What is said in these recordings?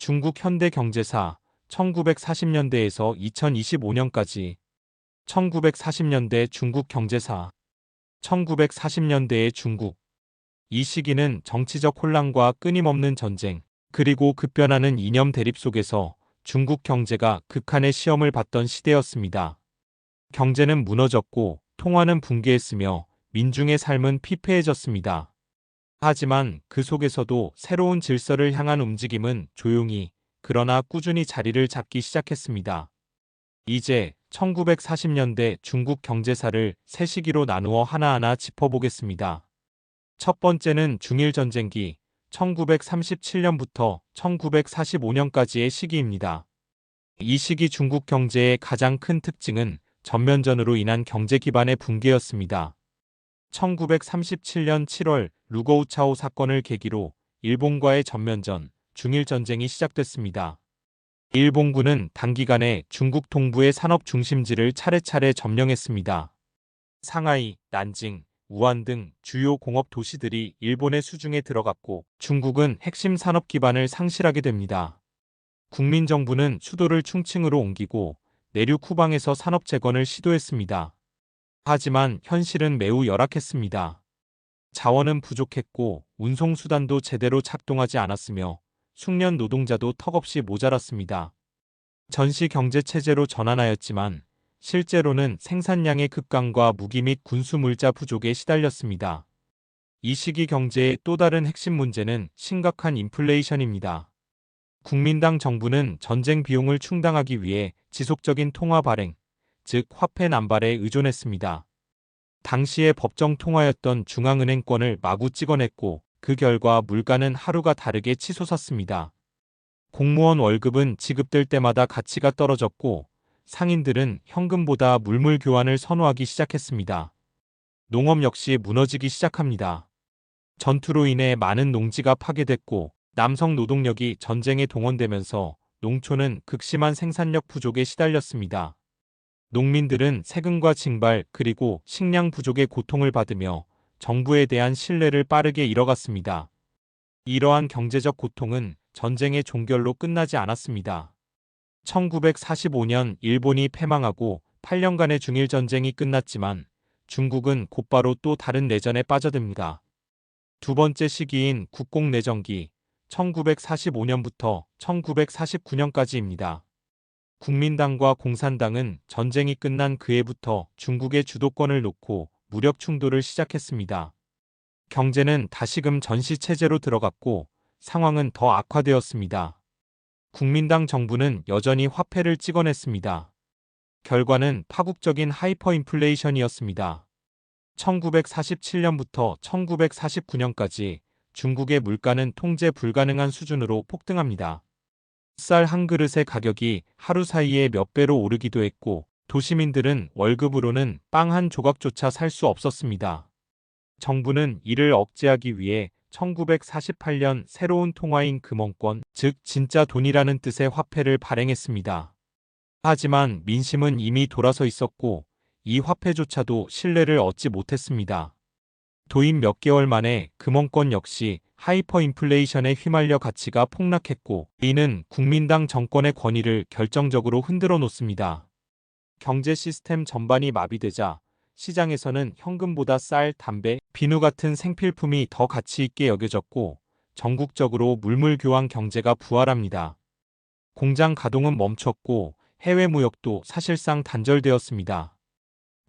중국 현대 경제사 1940년대에서 2025년까지 1940년대 중국 경제사 1940년대의 중국. 이 시기는 정치적 혼란과 끊임없는 전쟁, 그리고 급변하는 이념 대립 속에서 중국 경제가 극한의 시험을 받던 시대였습니다. 경제는 무너졌고 통화는 붕괴했으며 민중의 삶은 피폐해졌습니다. 하지만 그 속에서도 새로운 질서를 향한 움직임은 조용히, 그러나 꾸준히 자리를 잡기 시작했습니다. 이제 1940년대 중국 경제사를 세 시기로 나누어 하나하나 짚어보겠습니다. 첫 번째는 중일전쟁기 1937년부터 1945년까지의 시기입니다. 이 시기 중국 경제의 가장 큰 특징은 전면전으로 인한 경제 기반의 붕괴였습니다. 1937년 7월 루거우차오 사건을 계기로 일본과의 전면전, 중일전쟁이 시작됐습니다. 일본군은 단기간에 중국 동부의 산업 중심지를 차례차례 점령했습니다. 상하이, 난징, 우한 등 주요 공업 도시들이 일본의 수중에 들어갔고 중국은 핵심 산업 기반을 상실하게 됩니다. 국민정부는 수도를 충칭으로 옮기고 내륙 후방에서 산업 재건을 시도했습니다. 하지만 현실은 매우 열악했습니다. 자원은 부족했고 운송수단도 제대로 작동하지 않았으며 숙련 노동자도 턱없이 모자랐습니다. 전시 경제체제로 전환하였지만 실제로는 생산량의 급감과 무기 및 군수 물자 부족에 시달렸습니다. 이 시기 경제의 또 다른 핵심 문제는 심각한 인플레이션입니다. 국민당 정부는 전쟁 비용을 충당하기 위해 지속적인 통화 발행, 즉 화폐 남발에 의존했습니다. 당시의 법정 통화였던 중앙은행권을 마구 찍어냈고 그 결과 물가는 하루가 다르게 치솟았습니다. 공무원 월급은 지급될 때마다 가치가 떨어졌고 상인들은 현금보다 물물 교환을 선호하기 시작했습니다. 농업 역시 무너지기 시작합니다. 전투로 인해 많은 농지가 파괴됐고 남성 노동력이 전쟁에 동원되면서 농촌은 극심한 생산력 부족에 시달렸습니다. 농민들은 세금과 징발 그리고 식량 부족의 고통을 받으며 정부에 대한 신뢰를 빠르게 잃어갔습니다. 이러한 경제적 고통은 전쟁의 종결로 끝나지 않았습니다. 1945년 일본이 패망하고 8년간의 중일전쟁이 끝났지만 중국은 곧바로 또 다른 내전에 빠져듭니다. 두 번째 시기인 국공내전기 1945년부터 1949년까지입니다. 국민당과 공산당은 전쟁이 끝난 그 해부터 중국의 주도권을 놓고 무력 충돌을 시작했습니다. 경제는 다시금 전시체제로 들어갔고 상황은 더 악화되었습니다. 국민당 정부는 여전히 화폐를 찍어냈습니다. 결과는 파국적인 하이퍼인플레이션이었습니다. 1947년부터 1949년까지 중국의 물가는 통제 불가능한 수준으로 폭등합니다. 쌀 한 그릇의 가격이 하루 사이에 몇 배로 오르기도 했고 도시민들은 월급으로는 빵 한 조각조차 살 수 없었습니다. 정부는 이를 억제하기 위해 1948년 새로운 통화인 금원권, 즉 진짜 돈이라는 뜻의 화폐를 발행했습니다. 하지만 민심은 이미 돌아서 있었고 이 화폐조차도 신뢰를 얻지 못했습니다. 도입 몇 개월 만에 금원권 역시 하이퍼인플레이션에 휘말려 가치가 폭락했고 이는 국민당 정권의 권위를 결정적으로 흔들어 놓습니다. 경제 시스템 전반이 마비되자 시장에서는 현금보다 쌀, 담배, 비누 같은 생필품이 더 가치 있게 여겨졌고 전국적으로 물물 교환 경제가 부활합니다. 공장 가동은 멈췄고 해외 무역도 사실상 단절되었습니다.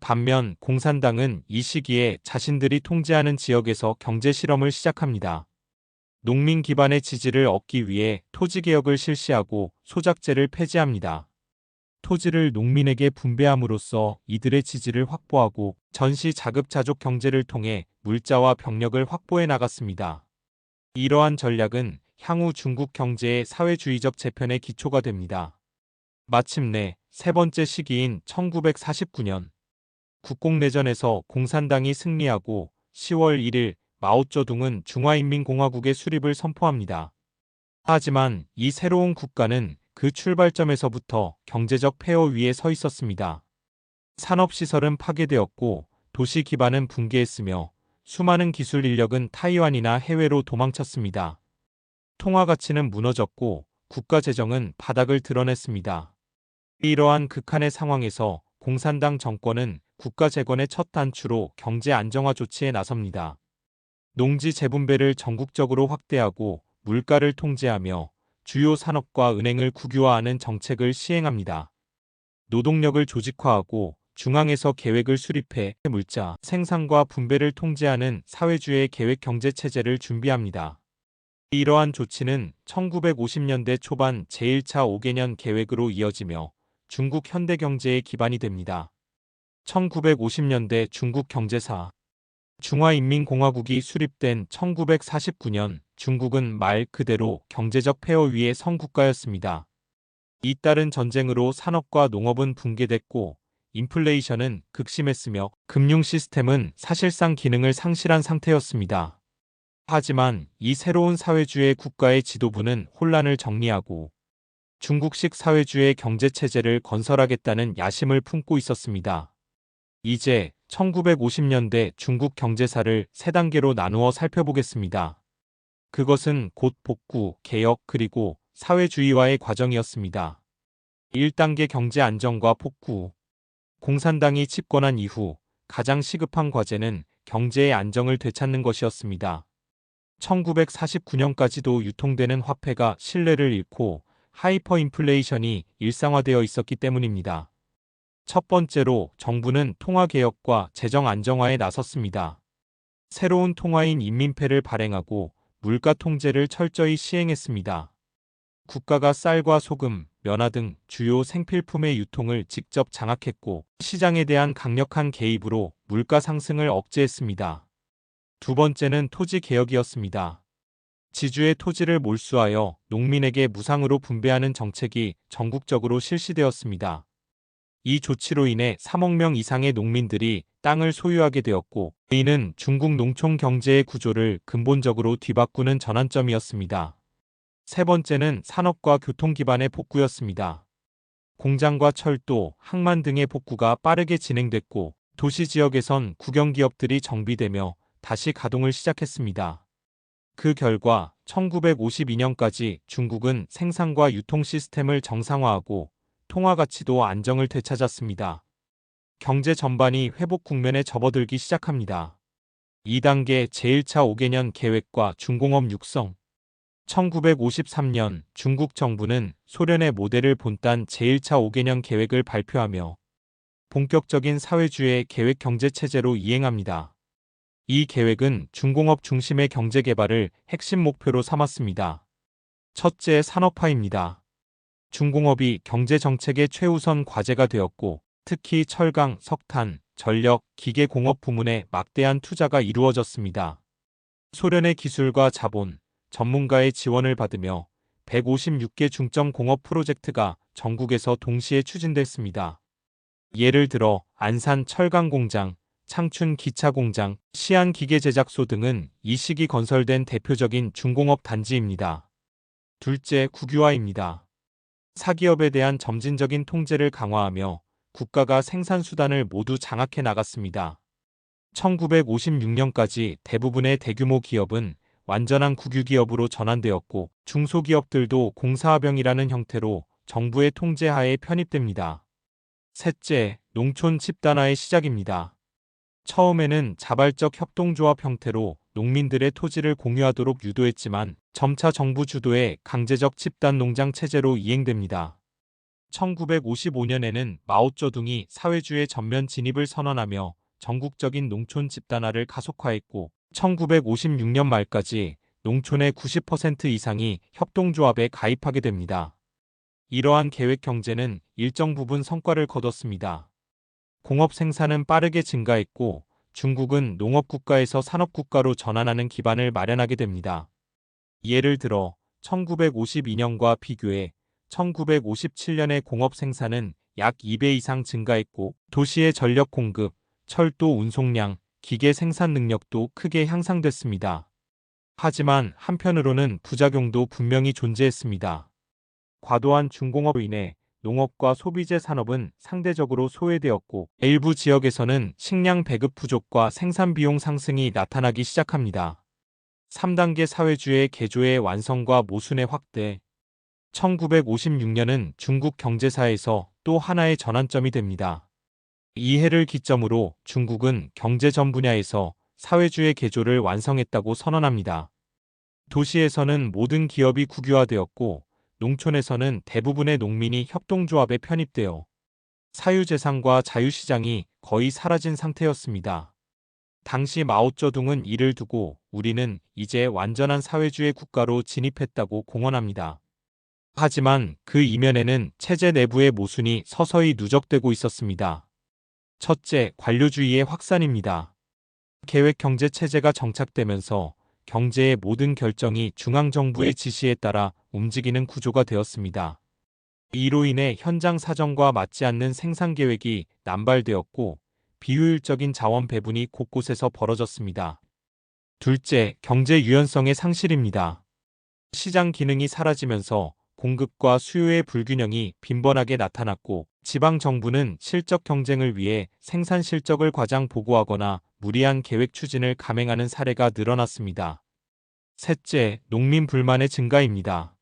반면 공산당은 이 시기에 자신들이 통제하는 지역에서 경제 실험을 시작합니다. 농민 기반의 지지를 얻기 위해 토지개혁을 실시하고 소작제를 폐지합니다. 토지를 농민에게 분배함으로써 이들의 지지를 확보하고 전시 자급자족 경제를 통해 물자와 병력을 확보해 나갔습니다. 이러한 전략은 향후 중국 경제의 사회주의적 재편의 기초가 됩니다. 마침내 세 번째 시기인 1949년 국공내전에서 공산당이 승리하고 10월 1일 마오쩌둥은 중화인민공화국의 수립을 선포합니다. 하지만 이 새로운 국가는 그 출발점에서부터 경제적 폐허 위에 서 있었습니다. 산업시설은 파괴되었고 도시 기반은 붕괴했으며 수많은 기술 인력은 타이완이나 해외로 도망쳤습니다. 통화 가치는 무너졌고 국가 재정은 바닥을 드러냈습니다. 이러한 극한의 상황에서 공산당 정권은 국가 재건의 첫 단추로 경제 안정화 조치에 나섭니다. 농지 재분배를 전국적으로 확대하고 물가를 통제하며 주요 산업과 은행을 국유화하는 정책을 시행합니다. 노동력을 조직화하고 중앙에서 계획을 수립해 물자 생산과 분배를 통제하는 사회주의 계획 경제 체제를 준비합니다. 이러한 조치는 1950년대 초반 제1차 5개년 계획으로 이어지며 중국 현대 경제의 기반이 됩니다. 1950년대 중국 경제사 중화인민공화국이 수립된 1949년 중국은 말 그대로 경제적 폐허 위의 성국가였습니다. 잇따른 전쟁으로 산업과 농업은 붕괴됐고 인플레이션은 극심했으며 금융 시스템은 사실상 기능을 상실한 상태였습니다. 하지만 이 새로운 사회주의 국가의 지도부는 혼란을 정리하고 중국식 사회주의 경제체제를 건설하겠다는 야심을 품고 있었습니다. 이제 1950년대 중국 경제사를 세 단계로 나누어 살펴보겠습니다. 그것은 곧 복구, 개혁 그리고 사회주의화의 과정이었습니다. 1단계 경제 안정과 복구. 공산당이 집권한 이후 가장 시급한 과제는 경제의 안정을 되찾는 것이었습니다. 1949년까지도 유통되는 화폐가 신뢰를 잃고 하이퍼인플레이션이 일상화되어 있었기 때문입니다. 첫 번째로 정부는 통화개혁과 재정 안정화에 나섰습니다. 새로운 통화인 인민폐를 발행하고 물가 통제를 철저히 시행했습니다. 국가가 쌀과 소금, 면화 등 주요 생필품의 유통을 직접 장악했고 시장에 대한 강력한 개입으로 물가 상승을 억제했습니다. 두 번째는 토지 개혁이었습니다. 지주의 토지를 몰수하여 농민에게 무상으로 분배하는 정책이 전국적으로 실시되었습니다. 이 조치로 인해 3억 명 이상의 농민들이 땅을 소유하게 되었고 이는 중국 농촌 경제의 구조를 근본적으로 뒤바꾸는 전환점이었습니다. 세 번째는 산업과 교통 기반의 복구였습니다. 공장과 철도, 항만 등의 복구가 빠르게 진행됐고 도시 지역에선 국영기업들이 정비되며 다시 가동을 시작했습니다. 그 결과 1952년까지 중국은 생산과 유통 시스템을 정상화하고 통화 가치도 안정을 되찾았습니다. 경제 전반이 회복 국면에 접어들기 시작합니다. 2단계 제1차 5개년 계획과 중공업 육성. 1953년 중국 정부는 소련의 모델을 본딴 제1차 5개년 계획을 발표하며 본격적인 사회주의 계획 경제 체제로 이행합니다. 이 계획은 중공업 중심의 경제 개발을 핵심 목표로 삼았습니다. 첫째, 산업화입니다. 중공업이 경제 정책의 최우선 과제가 되었고 특히 철강, 석탄, 전력, 기계공업 부문에 막대한 투자가 이루어졌습니다. 소련의 기술과 자본, 전문가의 지원을 받으며 156개 중점 공업 프로젝트가 전국에서 동시에 추진됐습니다. 예를 들어 안산 철강공장, 창춘 기차공장, 시안 기계제작소 등은 이 시기 건설된 대표적인 중공업 단지입니다. 둘째, 국유화입니다. 사기업에 대한 점진적인 통제를 강화하며 국가가 생산수단을 모두 장악해 나갔습니다. 1956년까지 대부분의 대규모 기업은 완전한 국유기업으로 전환되었고 중소기업들도 공사합병이라는 형태로 정부의 통제하에 편입됩니다. 셋째, 농촌 집단화의 시작입니다. 처음에는 자발적 협동조합 형태로 농민들의 토지를 공유하도록 유도했지만 점차 정부 주도의 강제적 집단 농장 체제로 이행됩니다. 1955년에는 마오쩌둥이 사회주의 전면 진입을 선언하며 전국적인 농촌 집단화를 가속화했고 1956년 말까지 농촌의 90% 이상이 협동조합에 가입하게 됩니다. 이러한 계획 경제는 일정 부분 성과를 거뒀습니다. 공업 생산은 빠르게 증가했고 중국은 농업국가에서 산업국가로 전환하는 기반을 마련하게 됩니다. 예를 들어 1952년과 비교해 1957년의 공업 생산은 약 2배 이상 증가했고 도시의 전력 공급, 철도 운송량, 기계 생산 능력도 크게 향상됐습니다. 하지만 한편으로는 부작용도 분명히 존재했습니다. 과도한 중공업으로 인해 농업과 소비재 산업은 상대적으로 소외되었고 일부 지역에서는 식량 배급 부족과 생산 비용 상승이 나타나기 시작합니다. 3단계 사회주의 개조의 완성과 모순의 확대. 1956년은 중국 경제사에서 또 하나의 전환점이 됩니다. 이 해를 기점으로 중국은 경제 전 분야에서 사회주의 개조를 완성했다고 선언합니다. 도시에서는 모든 기업이 국유화되었고 농촌에서는 대부분의 농민이 협동조합에 편입되어 사유재산과 자유시장이 거의 사라진 상태였습니다. 당시 마오쩌둥은 이를 두고 우리는 이제 완전한 사회주의 국가로 진입했다고 공언합니다. 하지만 그 이면에는 체제 내부의 모순이 서서히 누적되고 있었습니다. 첫째, 관료주의의 확산입니다. 계획경제체제가 정착되면서 경제의 모든 결정이 중앙정부의 지시에 따라 움직이는 구조가 되었습니다. 이로 인해 현장 사정과 맞지 않는 생산계획이 남발되었고 비효율적인 자원 배분이 곳곳에서 벌어졌습니다. 둘째, 경제 유연성의 상실입니다. 시장 기능이 사라지면서 공급과 수요의 불균형이 빈번하게 나타났고 지방 정부는 실적 경쟁을 위해 생산 실적을 과장 보고하거나 무리한 계획 추진을 감행하는 사례가 늘어났습니다. 셋째, 농민 불만의 증가입니다.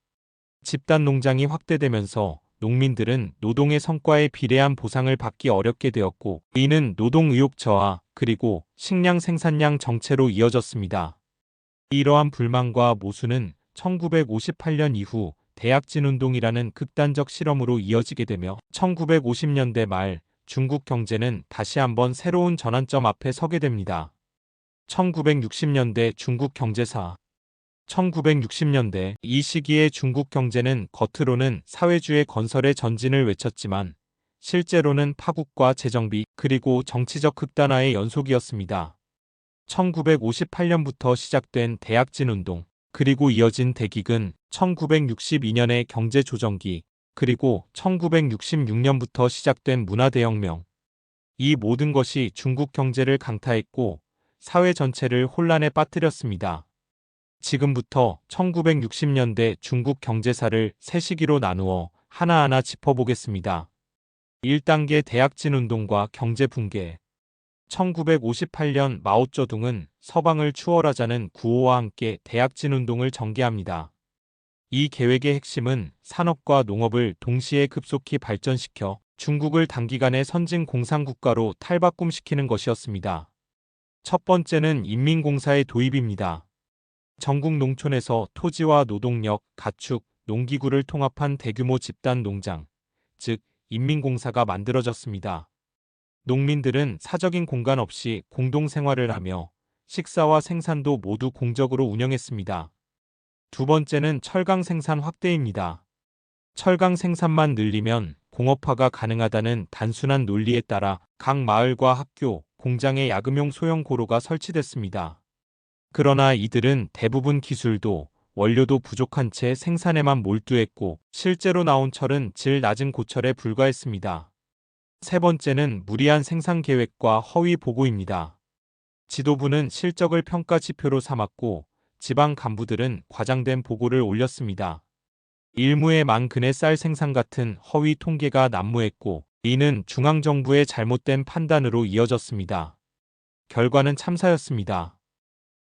집단 농장이 확대되면서 농민들은 노동의 성과에 비례한 보상을 받기 어렵게 되었고 이는 노동 의욕 저하 그리고 식량 생산량 정체로 이어졌습니다. 이러한 불만과 모순은 1958년 이후 대약진 운동이라는 극단적 실험으로 이어지게 되며 1950년대 말 중국 경제는 다시 한번 새로운 전환점 앞에 서게 됩니다. 1960년대 중국 경제사 1960년대 이 시기에 중국 경제는 겉으로는 사회주의 건설의 전진을 외쳤지만 실제로는 파국과 재정비 그리고 정치적 극단화의 연속이었습니다. 1958년부터 시작된 대약진 운동 그리고 이어진 대기근 1962년의 경제조정기 그리고 1966년부터 시작된 문화대혁명 이 모든 것이 중국 경제를 강타했고 사회 전체를 혼란에 빠뜨렸습니다. 지금부터 1960년대 중국 경제사를 세 시기로 나누어 하나하나 짚어보겠습니다. 1단계 대약진 운동과 경제 붕괴 1958년 마오쩌둥은 서방을 추월하자는 구호와 함께 대약진 운동을 전개합니다. 이 계획의 핵심은 산업과 농업을 동시에 급속히 발전시켜 중국을 단기간에 선진 공산국가로 탈바꿈시키는 것이었습니다. 첫 번째는 인민공사의 도입입니다. 전국 농촌에서 토지와 노동력, 가축, 농기구를 통합한 대규모 집단 농장, 즉 인민공사가 만들어졌습니다. 농민들은 사적인 공간 없이 공동 생활을 하며 식사와 생산도 모두 공적으로 운영했습니다. 두 번째는 철강 생산 확대입니다. 철강 생산만 늘리면 공업화가 가능하다는 단순한 논리에 따라 각 마을과 학교, 공장에 야금용 소형 고로가 설치됐습니다. 그러나 이들은 대부분 기술도 원료도 부족한 채 생산에만 몰두했고 실제로 나온 철은 질 낮은 고철에 불과했습니다. 세 번째는 무리한 생산 계획과 허위 보고입니다. 지도부는 실적을 평가 지표로 삼았고 지방 간부들은 과장된 보고를 올렸습니다. 일무의 만근의 쌀 생산 같은 허위 통계가 난무했고 이는 중앙정부의 잘못된 판단으로 이어졌습니다. 결과는 참사였습니다.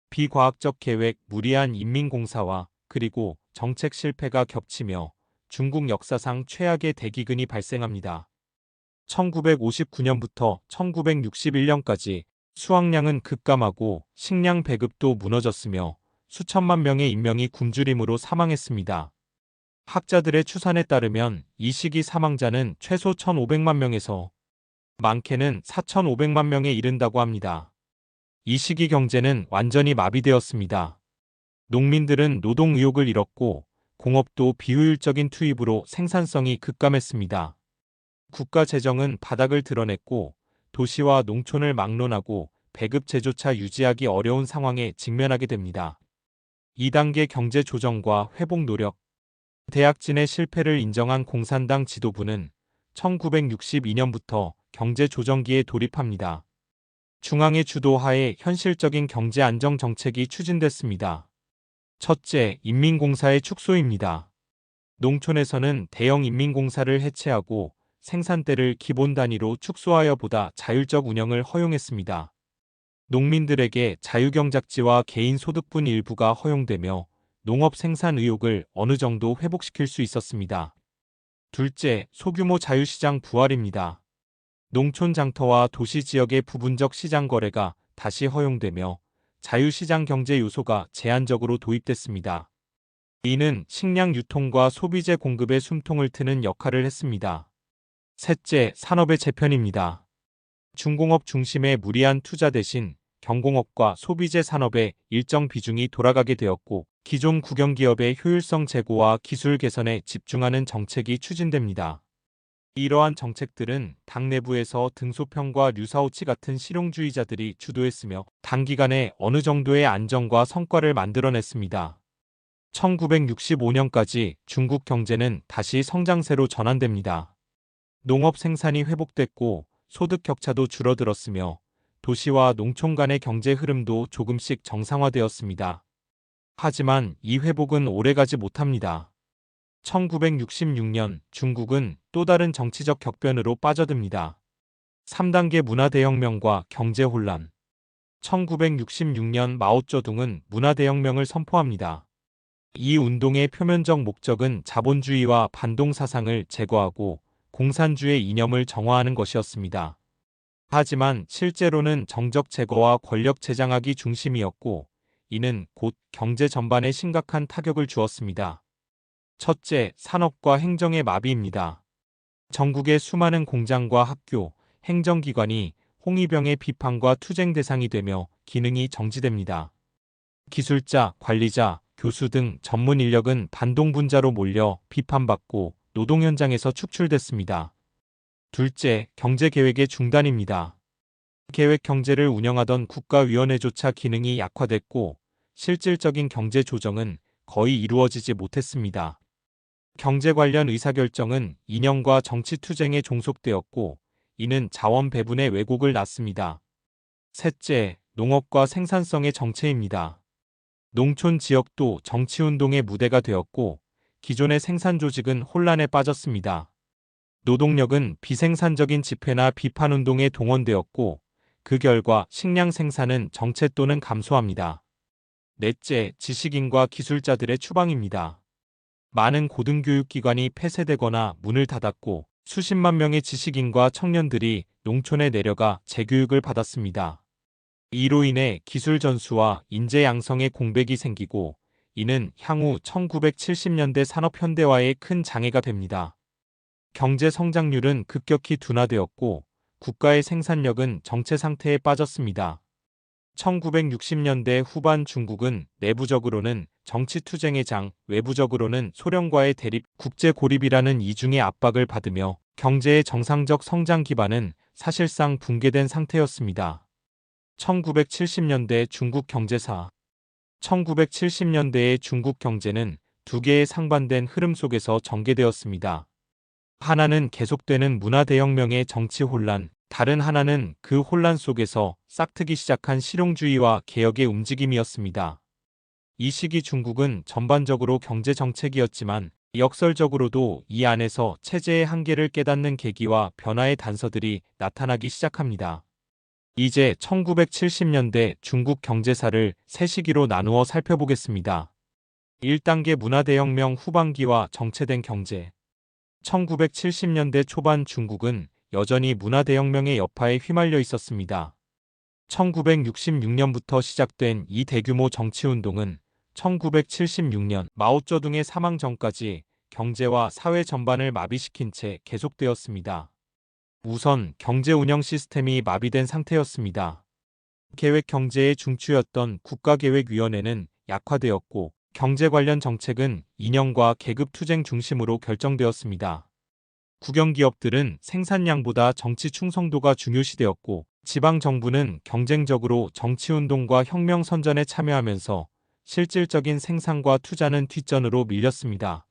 비과학적 계획, 무리한 인민공사와 그리고 정책 실패가 겹치며 중국 역사상 최악의 대기근이 발생합니다. 1959년부터 1961년까지 수확량은 급감하고 식량 배급도 무너졌으며 수천만 명의 인명이 굶주림으로 사망했습니다. 학자들의 추산에 따르면 이 시기 사망자는 최소 1,500만 명에서 많게는 4,500만 명에 이른다고 합니다. 이 시기 경제는 완전히 마비되었습니다. 농민들은 노동 의욕을 잃었고 공업도 비효율적인 투입으로 생산성이 급감했습니다. 국가 재정은 바닥을 드러냈고 도시와 농촌을 막론하고 배급 제조차 유지하기 어려운 상황에 직면하게 됩니다. 2단계 경제 조정과 회복 노력 대약진의 실패를 인정한 공산당 지도부는 1962년부터 경제 조정기에 돌입합니다. 중앙의 주도하에 현실적인 경제 안정 정책이 추진됐습니다. 첫째, 인민공사의 축소입니다. 농촌에서는 대형 인민공사를 해체하고 생산대를 기본 단위로 축소하여 보다 자율적 운영을 허용했습니다. 농민들에게 자유경작지와 개인 소득분 일부가 허용되며 농업 생산 의욕을 어느 정도 회복시킬 수 있었습니다. 둘째, 소규모 자유시장 부활입니다. 농촌 장터와 도시 지역의 부분적 시장 거래가 다시 허용되며 자유시장 경제 요소가 제한적으로 도입됐습니다. 이는 식량 유통과 소비재 공급의 숨통을 트는 역할을 했습니다. 셋째, 산업의 재편입니다. 중공업 중심의 무리한 투자 대신 경공업과 소비재 산업에 일정 비중이 돌아가게 되었고, 기존 국영기업의 효율성 제고와 기술 개선에 집중하는 정책이 추진됩니다. 이러한 정책들은 당 내부에서 등소평과 류사오치 같은 실용주의자들이 주도했으며 단기간에 어느 정도의 안정과 성과를 만들어냈습니다. 1965년까지 중국 경제는 다시 성장세로 전환됩니다. 농업 생산이 회복됐고 소득 격차도 줄어들었으며 도시와 농촌 간의 경제 흐름도 조금씩 정상화되었습니다. 하지만 이 회복은 오래가지 못합니다. 1966년 중국은 또 다른 정치적 격변으로 빠져듭니다. 3단계 문화대혁명과 경제혼란. 1966년 마오쩌둥은 문화대혁명을 선포합니다. 이 운동의 표면적 목적은 자본주의와 반동 사상을 제거하고 공산주의 이념을 정화하는 것이었습니다. 하지만 실제로는 정적 제거와 권력 재장하기 중심이었고, 이는 곧 경제 전반에 심각한 타격을 주었습니다. 첫째, 산업과 행정의 마비입니다. 전국의 수많은 공장과 학교, 행정기관이 홍위병의 비판과 투쟁 대상이 되며 기능이 정지됩니다. 기술자, 관리자, 교수 등 전문 인력은 반동분자로 몰려 비판받고 노동 현장에서 축출됐습니다. 둘째, 경제계획의 중단입니다. 계획 경제를 운영하던 국가위원회조차 기능이 약화됐고 실질적인 경제 조정은 거의 이루어지지 못했습니다. 경제 관련 의사결정은 이념과 정치 투쟁에 종속되었고 이는 자원 배분의 왜곡을 낳습니다. 셋째, 농업과 생산성의 정체입니다. 농촌 지역도 정치운동의 무대가 되었고 기존의 생산 조직은 혼란에 빠졌습니다. 노동력은 비생산적인 집회나 비판운동에 동원되었고 그 결과 식량 생산은 정체 또는 감소합니다. 넷째, 지식인과 기술자들의 추방입니다. 많은 고등교육기관이 폐쇄되거나 문을 닫았고 수십만 명의 지식인과 청년들이 농촌에 내려가 재교육을 받았습니다. 이로 인해 기술 전수와 인재 양성의 공백이 생기고 이는 향후 1970년대 산업 현대화에 큰 장애가 됩니다. 경제 성장률은 급격히 둔화되었고 국가의 생산력은 정체 상태에 빠졌습니다. 1960년대 후반 중국은 내부적으로는 정치 투쟁의 장, 외부적으로는 소련과의 대립, 국제 고립이라는 이중의 압박을 받으며 경제의 정상적 성장 기반은 사실상 붕괴된 상태였습니다. 1970년대 중국 경제사. 1970년대의 중국 경제는 두 개의 상반된 흐름 속에서 전개되었습니다. 하나는 계속되는 문화대혁명의 정치 혼란, 다른 하나는 그 혼란 속에서 싹트기 시작한 실용주의와 개혁의 움직임이었습니다. 이 시기 중국은 전반적으로 경제 정책이었지만 역설적으로도 이 안에서 체제의 한계를 깨닫는 계기와 변화의 단서들이 나타나기 시작합니다. 이제 1970년대 중국 경제사를 세 시기로 나누어 살펴보겠습니다. 1단계 문화대혁명 후반기와 정체된 경제. 1970년대 초반 중국은 여전히 문화대혁명의 여파에 휘말려 있었습니다. 1966년부터 시작된 이 대규모 정치운동은 1976년 마오쩌둥의 사망 전까지 경제와 사회 전반을 마비시킨 채 계속되었습니다. 우선 경제 운영 시스템이 마비된 상태였습니다. 계획 경제의 중추였던 국가계획위원회는 약화되었고 경제 관련 정책은 이념과 계급 투쟁 중심으로 결정되었습니다. 국영기업들은 생산량보다 정치 충성도가 중요시되었고 지방정부는 경쟁적으로 정치운동과 혁명 선전에 참여하면서 실질적인 생산과 투자는 뒷전으로 밀렸습니다.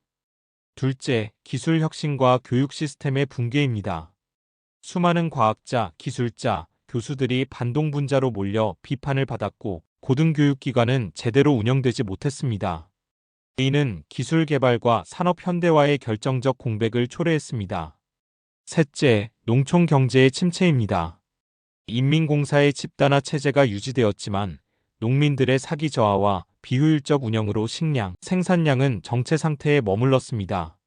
둘째, 기술 혁신과 교육 시스템의 붕괴입니다. 수많은 과학자, 기술자, 교수들이 반동분자로 몰려 비판을 받았고 고등교육기관은 제대로 운영되지 못했습니다. 이는 기술 개발과 산업 현대화의 결정적 공백을 초래했습니다. 셋째, 농촌 경제의 침체입니다. 인민공사의 집단화 체제가 유지되었지만 농민들의 사기 저하와 비효율적 운영으로 식량, 생산량은 정체 상태에 머물렀습니다.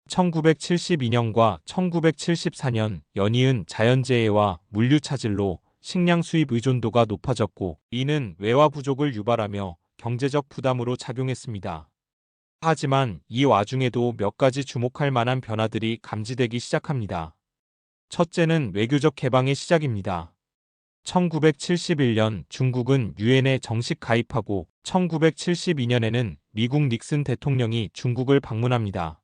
1972년과 1974년 연이은 자연재해와 물류 차질로 식량 수입 의존도가 높아졌고, 이는 외화 부족을 유발하며 경제적 부담으로 작용했습니다. 하지만 이 와중에도 몇 가지 주목할 만한 변화들이 감지되기 시작합니다. 첫째는 외교적 개방의 시작입니다. 1971년 중국은 유엔에 정식 가입하고 1972년에는 미국 닉슨 대통령이 중국을 방문합니다.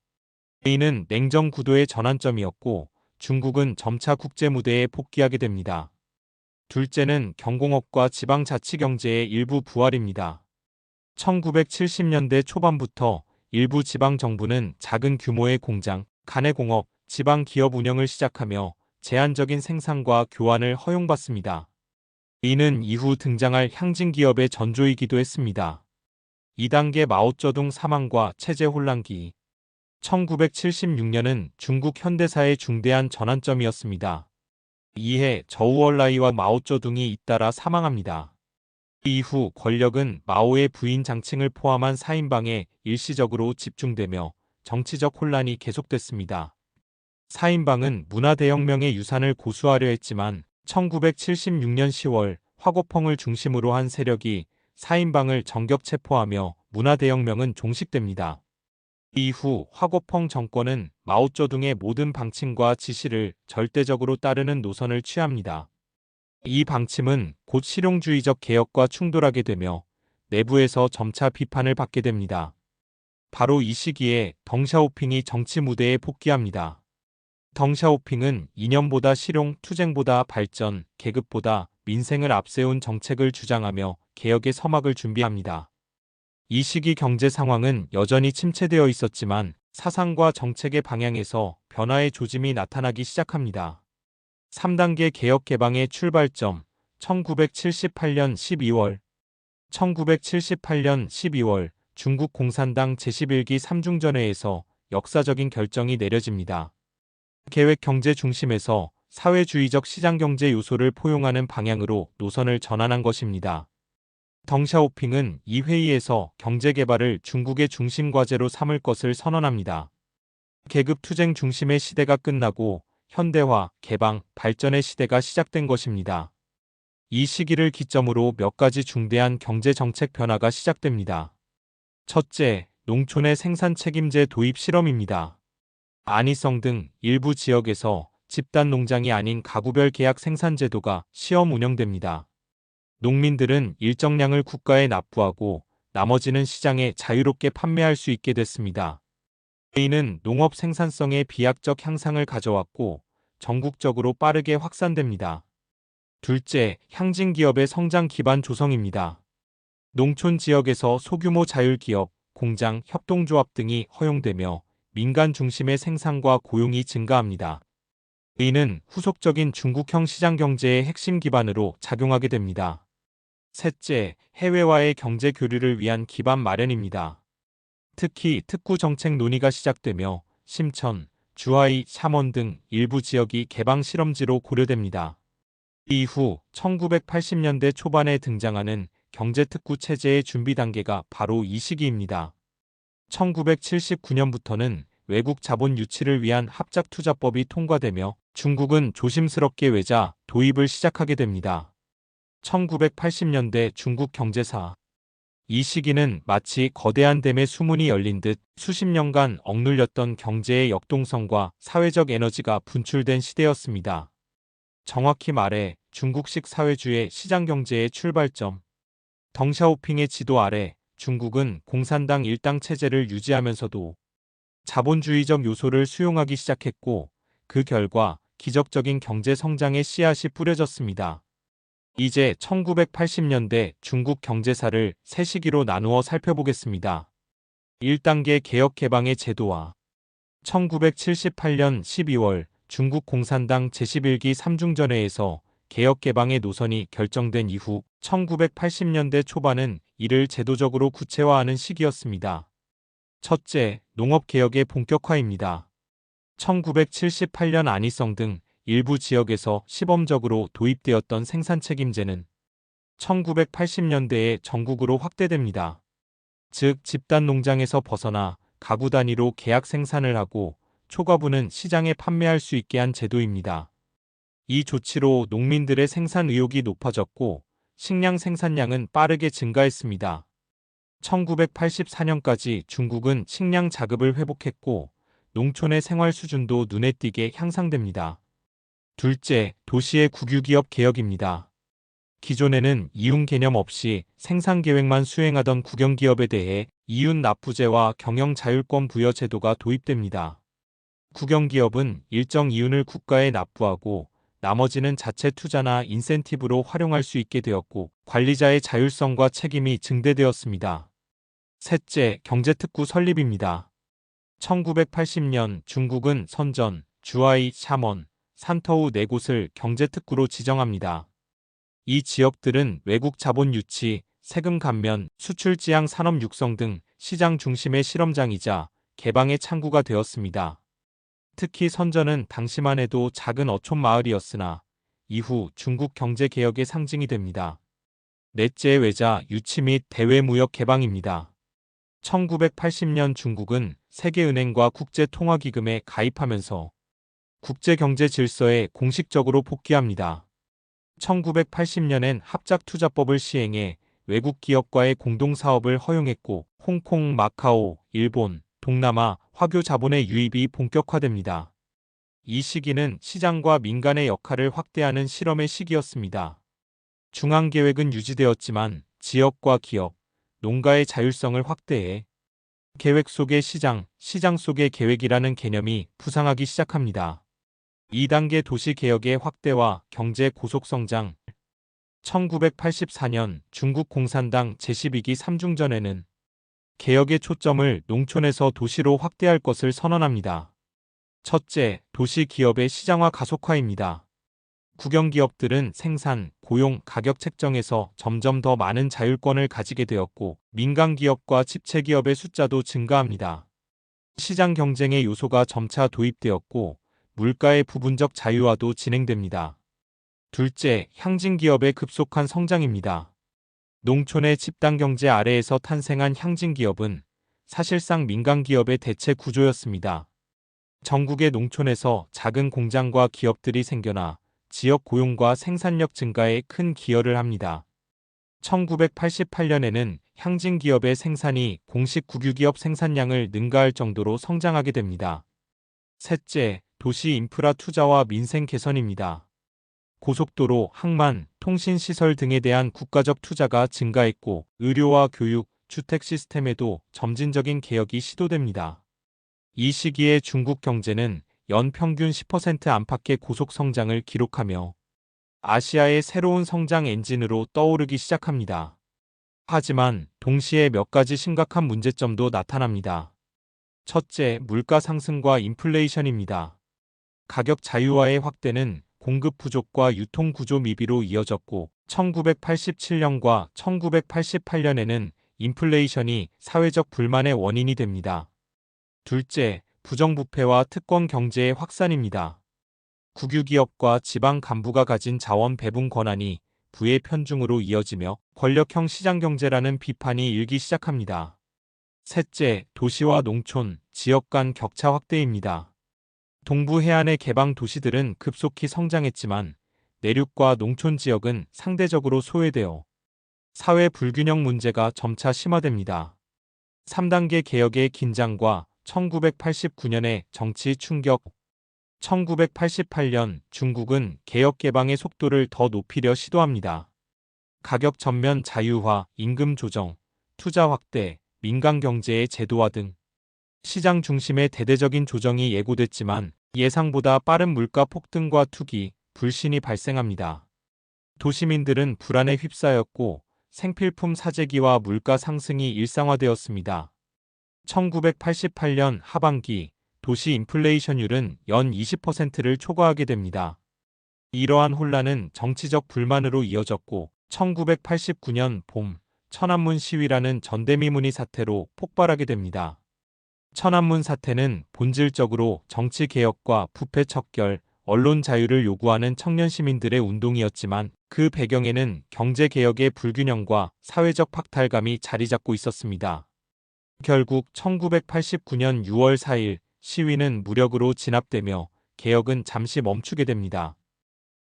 이는 냉전 구도의 전환점이었고 중국은 점차 국제 무대에 복귀하게 됩니다. 둘째는 경공업과 지방자치경제의 일부 부활입니다. 1970년대 초반부터 일부 지방정부는 작은 규모의 공장, 가내공업, 지방기업 운영을 시작하며 제한적인 생산과 교환을 허용받습니다. 이는 이후 등장할 향진기업의 전조이기도 했습니다. 2단계 마오쩌둥 사망과 체제 혼란기. 1976년은 중국 현대사의 중대한 전환점이었습니다. 이해 저우얼라이와 마오쩌둥이 잇따라 사망합니다. 이후 권력은 마오의 부인 장칭을 포함한 4인방에 일시적으로 집중되며 정치적 혼란이 계속됐습니다. 4인방은 문화대혁명의 유산을 고수하려 했지만 1976년 10월 화고펑을 중심으로 한 세력이 4인방을 정격 체포하며 문화대혁명은 종식됩니다. 이후 화고펑 정권은 마오쩌둥의 모든 방침과 지시를 절대적으로 따르는 노선을 취합니다. 이 방침은 곧 실용주의적 개혁과 충돌하게 되며 내부에서 점차 비판을 받게 됩니다. 바로 이 시기에 덩샤오핑이 정치 무대에 복귀합니다. 덩샤오핑은 이념보다 실용, 투쟁보다 발전, 계급보다 민생을 앞세운 정책을 주장하며 개혁의 서막을 준비합니다. 이 시기 경제 상황은 여전히 침체되어 있었지만 사상과 정책의 방향에서 변화의 조짐이 나타나기 시작합니다. 3단계 개혁 개방의 출발점 1978년 12월 1978년 12월 중국 공산당 제11기 3중전회에서 역사적인 결정이 내려집니다. 계획 경제 중심에서 사회주의적 시장경제 요소를 포용하는 방향으로 노선을 전환한 것입니다. 덩샤오핑은 이 회의에서 경제개발을 중국의 중심 과제로 삼을 것을 선언합니다. 계급투쟁 중심의 시대가 끝나고 현대화, 개방, 발전의 시대가 시작된 것입니다. 이 시기를 기점으로 몇 가지 중대한 경제정책 변화가 시작됩니다. 첫째, 농촌의 생산 책임제 도입 실험입니다. 안희성 등 일부 지역에서 집단 농장이 아닌 가구별 계약 생산 제도가 시험 운영됩니다. 농민들은 일정량을 국가에 납부하고 나머지는 시장에 자유롭게 판매할 수 있게 됐습니다. 이는 농업 생산성의 비약적 향상을 가져왔고 전국적으로 빠르게 확산됩니다. 둘째, 향진기업의 성장 기반 조성입니다. 농촌 지역에서 소규모 자율기업, 공장, 협동조합 등이 허용되며 민간 중심의 생산과 고용이 증가합니다. 이는 후속적인 중국형 시장경제의 핵심 기반으로 작용하게 됩니다. 셋째, 해외와의 경제 교류를 위한 기반 마련입니다. 특히 특구 정책 논의가 시작되며 심천, 주하이, 샤먼 등 일부 지역이 개방 실험지로 고려됩니다. 이후 1980년대 초반에 등장하는 경제특구 체제의 준비 단계가 바로 이 시기입니다. 1979년부터는 외국 자본 유치를 위한 합작투자법이 통과되며 중국은 조심스럽게 외자 도입을 시작하게 됩니다. 1980년대 중국 경제사. 이 시기는 마치 거대한 댐의 수문이 열린 듯 수십 년간 억눌렸던 경제의 역동성과 사회적 에너지가 분출된 시대였습니다. 정확히 말해 중국식 사회주의 시장경제의 출발점. 덩샤오핑의 지도 아래 중국은 공산당 일당 체제를 유지하면서도 자본주의적 요소를 수용하기 시작했고 그 결과 기적적인 경제 성장의 씨앗이 뿌려졌습니다. 이제 1980년대 중국 경제사를 세 시기로 나누어 살펴보겠습니다. 1단계 개혁 개방의 제도화. 1978년 12월 중국 공산당 제11기 3중전회에서 개혁 개방의 노선이 결정된 이후 1980년대 초반은 이를 제도적으로 구체화하는 시기였습니다. 첫째, 농업개혁의 본격화입니다. 1978년 안희성 등 일부 지역에서 시범적으로 도입되었던 생산 책임제는 1980년대에 전국으로 확대됩니다. 즉 집단 농장에서 벗어나 가구 단위로 계약 생산을 하고 초과분은 시장에 판매할 수 있게 한 제도입니다. 이 조치로 농민들의 생산 의욕이 높아졌고 식량 생산량은 빠르게 증가했습니다. 1984년까지 중국은 식량 자급을 회복했고 농촌의 생활 수준도 눈에 띄게 향상됩니다. 둘째, 도시의 국유기업 개혁입니다. 기존에는 이윤 개념 없이 생산 계획만 수행하던 국영기업에 대해 이윤 납부제와 경영 자율권 부여 제도가 도입됩니다. 국영기업은 일정 이윤을 국가에 납부하고 나머지는 자체 투자나 인센티브로 활용할 수 있게 되었고 관리자의 자율성과 책임이 증대되었습니다. 셋째, 경제특구 설립입니다. 1980년 중국은 선전, 주하이, 샤먼, 산터우 4곳을 경제특구로 지정합니다. 이 지역들은 외국 자본 유치, 세금 감면, 수출 지향 산업 육성 등 시장 중심의 실험장이자 개방의 창구가 되었습니다. 특히 선전은 당시만 해도 작은 어촌 마을이었으나 이후 중국 경제 개혁의 상징이 됩니다. 넷째, 외자, 유치 및 대외 무역 개방입니다. 1980년 중국은 세계은행과 국제통화기금에 가입하면서 국제경제 질서에 공식적으로 복귀합니다. 1980년엔 합작투자법을 시행해 외국 기업과의 공동사업을 허용했고 홍콩, 마카오, 일본, 동남아, 화교 자본의 유입이 본격화됩니다. 이 시기는 시장과 민간의 역할을 확대하는 실험의 시기였습니다. 중앙계획은 유지되었지만 지역과 기업, 농가의 자율성을 확대해 계획 속의 시장, 시장 속의 계획이라는 개념이 부상하기 시작합니다. 2단계 도시개혁의 확대와 경제 고속성장. 1984년 중국 공산당 제12기 삼중전에는 개혁의 초점을 농촌에서 도시로 확대할 것을 선언합니다. 첫째, 도시기업의 시장화 가속화입니다. 국영기업들은 생산, 고용, 가격 책정에서 점점 더 많은 자율권을 가지게 되었고 민간기업과 집체기업의 숫자도 증가합니다. 시장 경쟁의 요소가 점차 도입되었고 물가의 부분적 자유화도 진행됩니다. 둘째, 향진기업의 급속한 성장입니다. 농촌의 집단경제 아래에서 탄생한 향진기업은 사실상 민간기업의 대체 구조였습니다. 전국의 농촌에서 작은 공장과 기업들이 생겨나 지역 고용과 생산력 증가에 큰 기여를 합니다. 1988년에는 향진기업의 생산이 공식 국유기업 생산량을 능가할 정도로 성장하게 됩니다. 셋째, 도시 인프라 투자와 민생 개선입니다. 고속도로, 항만, 통신시설 등에 대한 국가적 투자가 증가했고 의료와 교육, 주택 시스템에도 점진적인 개혁이 시도됩니다. 이 시기에 중국 경제는 연 평균 10% 안팎의 고속 성장을 기록하며 아시아의 새로운 성장 엔진으로 떠오르기 시작합니다. 하지만 동시에 몇 가지 심각한 문제점도 나타납니다. 첫째, 물가 상승과 인플레이션입니다. 가격 자유화의 확대는 공급 부족과 유통 구조 미비로 이어졌고 1987년과 1988년에는 인플레이션이 사회적 불만의 원인이 됩니다. 둘째, 부정부패와 특권 경제의 확산입니다. 국유기업과 지방 간부가 가진 자원 배분 권한이 부의 편중으로 이어지며 권력형 시장경제라는 비판이 일기 시작합니다. 셋째, 도시와 농촌, 지역 간 격차 확대입니다. 동부 해안의 개방 도시들은 급속히 성장했지만 내륙과 농촌 지역은 상대적으로 소외되어 사회 불균형 문제가 점차 심화됩니다. 3단계 개혁의 긴장과 1989년의 정치 충격. 1988년 중국은 개혁 개방의 속도를 더 높이려 시도합니다. 가격 전면 자유화, 임금 조정, 투자 확대, 민간 경제의 제도화 등 시장 중심의 대대적인 조정이 예고됐지만 예상보다 빠른 물가 폭등과 투기, 불신이 발생합니다. 도시민들은 불안에 휩싸였고 생필품 사재기와 물가 상승이 일상화되었습니다. 1988년 하반기 도시 인플레이션율은 연 20%를 초과하게 됩니다. 이러한 혼란은 정치적 불만으로 이어졌고 1989년 봄 천안문 시위라는 전대미문의 사태로 폭발하게 됩니다. 천안문 사태는 본질적으로 정치 개혁과 부패 척결, 언론 자유를 요구하는 청년 시민들의 운동이었지만 그 배경에는 경제 개혁의 불균형과 사회적 박탈감이 자리 잡고 있었습니다. 결국 1989년 6월 4일 시위는 무력으로 진압되며 개혁은 잠시 멈추게 됩니다.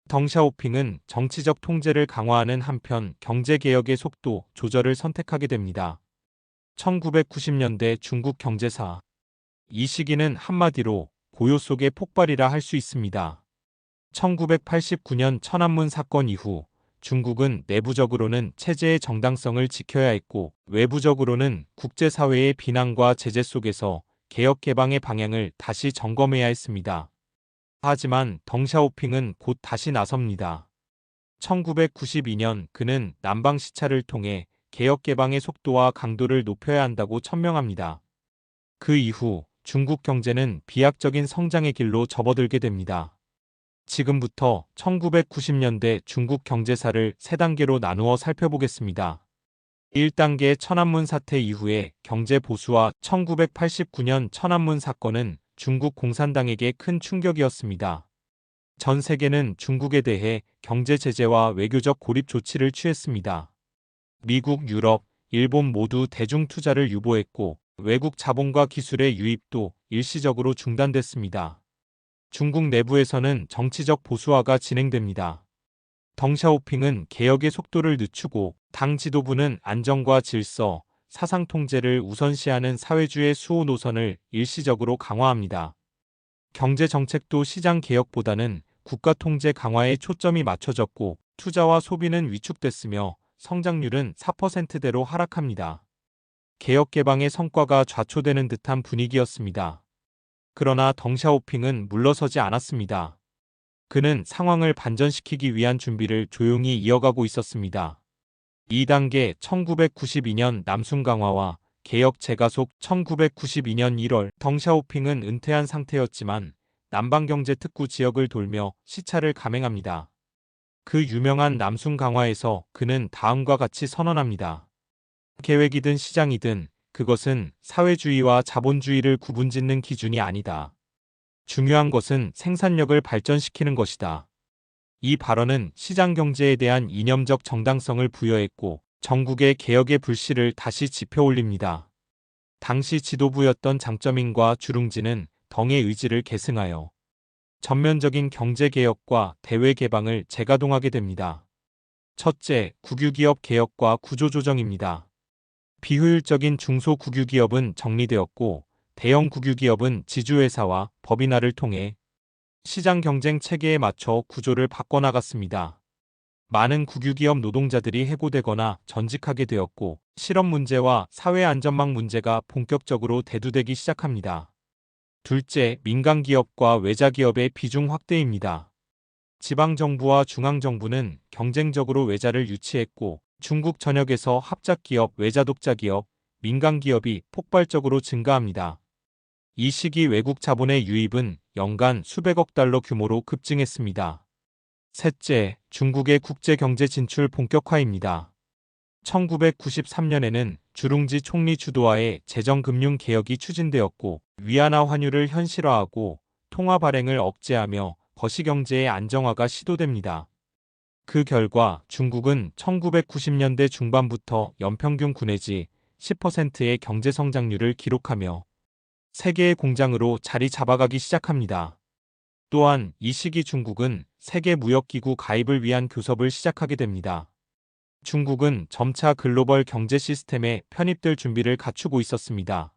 덩샤오핑은 정치적 통제를 강화하는 한편 경제개혁의 속도 조절을 선택하게 됩니다. 1990년대 중국 경제사. 이 시기는 한마디로 고요 속의 폭발이라 할 수 있습니다. 1989년 천안문 사건 이후 중국은 내부적으로는 체제의 정당성을 지켜야 했고 외부적으로는 국제사회의 비난과 제재 속에서 개혁 개방의 방향을 다시 점검해야 했습니다. 하지만 덩샤오핑은 곧 다시 나섭니다. 1992년 그는 남방 시차를 통해 개혁 개방의 속도와 강도를 높여야 한다고 천명합니다. 그 이후 중국 경제는 비약적인 성장의 길로 접어들게 됩니다. 지금부터 1990년대 중국 경제사를 3단계로 나누어 살펴보겠습니다. 1단계 천안문 사태 이후의 경제 보수와 1989년 천안문 사건은 중국 공산당에게 큰 충격이었습니다. 전 세계는 중국에 대해 경제 제재와 외교적 고립 조치를 취했습니다. 미국, 유럽, 일본 모두 대중 투자를 유보했고 외국 자본과 기술의 유입도 일시적으로 중단됐습니다. 중국 내부에서는 정치적 보수화가 진행됩니다. 덩샤오핑은 개혁의 속도를 늦추고 당 지도부는 안정과 질서, 사상 통제를 우선시하는 사회주의 수호 노선을 일시적으로 강화합니다. 경제 정책도 시장 개혁보다는 국가 통제 강화에 초점이 맞춰졌고 투자와 소비는 위축됐으며 성장률은 4%대로 하락합니다. 개혁 개방의 성과가 좌초되는 듯한 분위기였습니다. 그러나 덩샤오핑은 물러서지 않았습니다. 그는 상황을 반전시키기 위한 준비를 조용히 이어가고 있었습니다. 2단계 1992년 남순 강화와 개혁 재가속 1992년 1월 덩샤오핑은 은퇴한 상태였지만 남방경제특구 지역을 돌며 시차를 감행합니다. 그 유명한 남순 강화에서 그는 다음과 같이 선언합니다. 계획이든 시장이든 그것은 사회주의와 자본주의를 구분짓는 기준이 아니다. 중요한 것은 생산력을 발전시키는 것이다. 이 발언은 시장 경제에 대한 이념적 정당성을 부여했고 전국의 개혁의 불씨를 다시 지펴올립니다. 당시 지도부였던 장쩌민과 주룽지는 덩의 의지를 계승하여 전면적인 경제개혁과 대외 개방을 재가동하게 됩니다. 첫째, 국유기업 개혁과 구조조정입니다. 비효율적인 중소국유기업은 정리되었고 대형 국유기업은 지주회사와 법인화를 통해 시장 경쟁 체계에 맞춰 구조를 바꿔나갔습니다. 많은 국유기업 노동자들이 해고되거나 전직하게 되었고 실업 문제와 사회 안전망 문제가 본격적으로 대두되기 시작합니다. 둘째, 민간기업과 외자기업의 비중 확대입니다. 지방정부와 중앙정부는 경쟁적으로 외자를 유치했고 중국 전역에서 합작기업, 외자독자기업, 민간기업이 폭발적으로 증가합니다. 이 시기 외국 자본의 유입은 연간 수백억 달러 규모로 급증했습니다. 셋째, 중국의 국제경제 진출 본격화입니다. 1993년에는 주룽지 총리 주도하에 재정금융개혁이 추진되었고 위안화 환율을 현실화하고 통화 발행을 억제하며 거시경제의 안정화가 시도됩니다. 그 결과 중국은 1990년대 중반부터 연평균 구내지 10%의 경제성장률을 기록하며 세계의 공장으로 자리 잡아가기 시작합니다. 또한 이 시기 중국은 세계무역기구 가입을 위한 교섭을 시작하게 됩니다. 중국은 점차 글로벌 경제 시스템에 편입될 준비를 갖추고 있었습니다.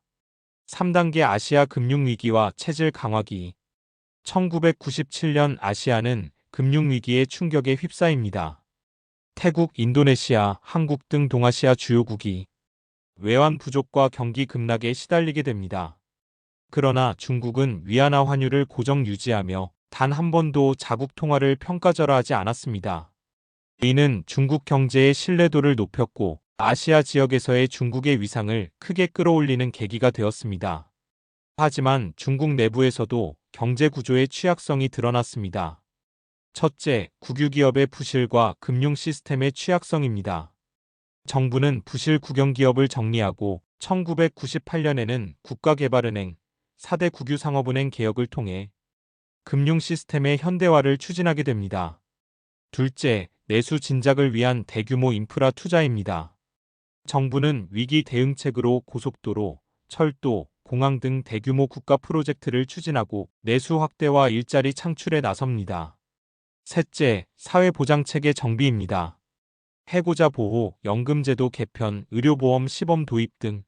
3단계 아시아 금융위기와 체질 강화기. 1997년 아시아는 금융위기의 충격에 휩싸입니다. 태국, 인도네시아, 한국 등 동아시아 주요국이 외환 부족과 경기 급락에 시달리게 됩니다. 그러나 중국은 위안화 환율을 고정 유지하며 단 한 번도 자국 통화를 평가절하하지 않았습니다. 이는 중국 경제의 신뢰도를 높였고 아시아 지역에서의 중국의 위상을 크게 끌어올리는 계기가 되었습니다. 하지만 중국 내부에서도 경제 구조의 취약성이 드러났습니다. 첫째, 국유기업의 부실과 금융 시스템의 취약성입니다. 정부는 부실 국영기업을 정리하고 1998년에는 국가개발은행, 4대 국유상업은행 개혁을 통해 금융 시스템의 현대화를 추진하게 됩니다. 둘째, 내수 진작을 위한 대규모 인프라 투자입니다. 정부는 위기 대응책으로 고속도로, 철도, 공항 등 대규모 국가 프로젝트를 추진하고 내수 확대와 일자리 창출에 나섭니다. 셋째, 사회보장체계 정비입니다. 해고자 보호, 연금제도 개편, 의료보험 시범 도입 등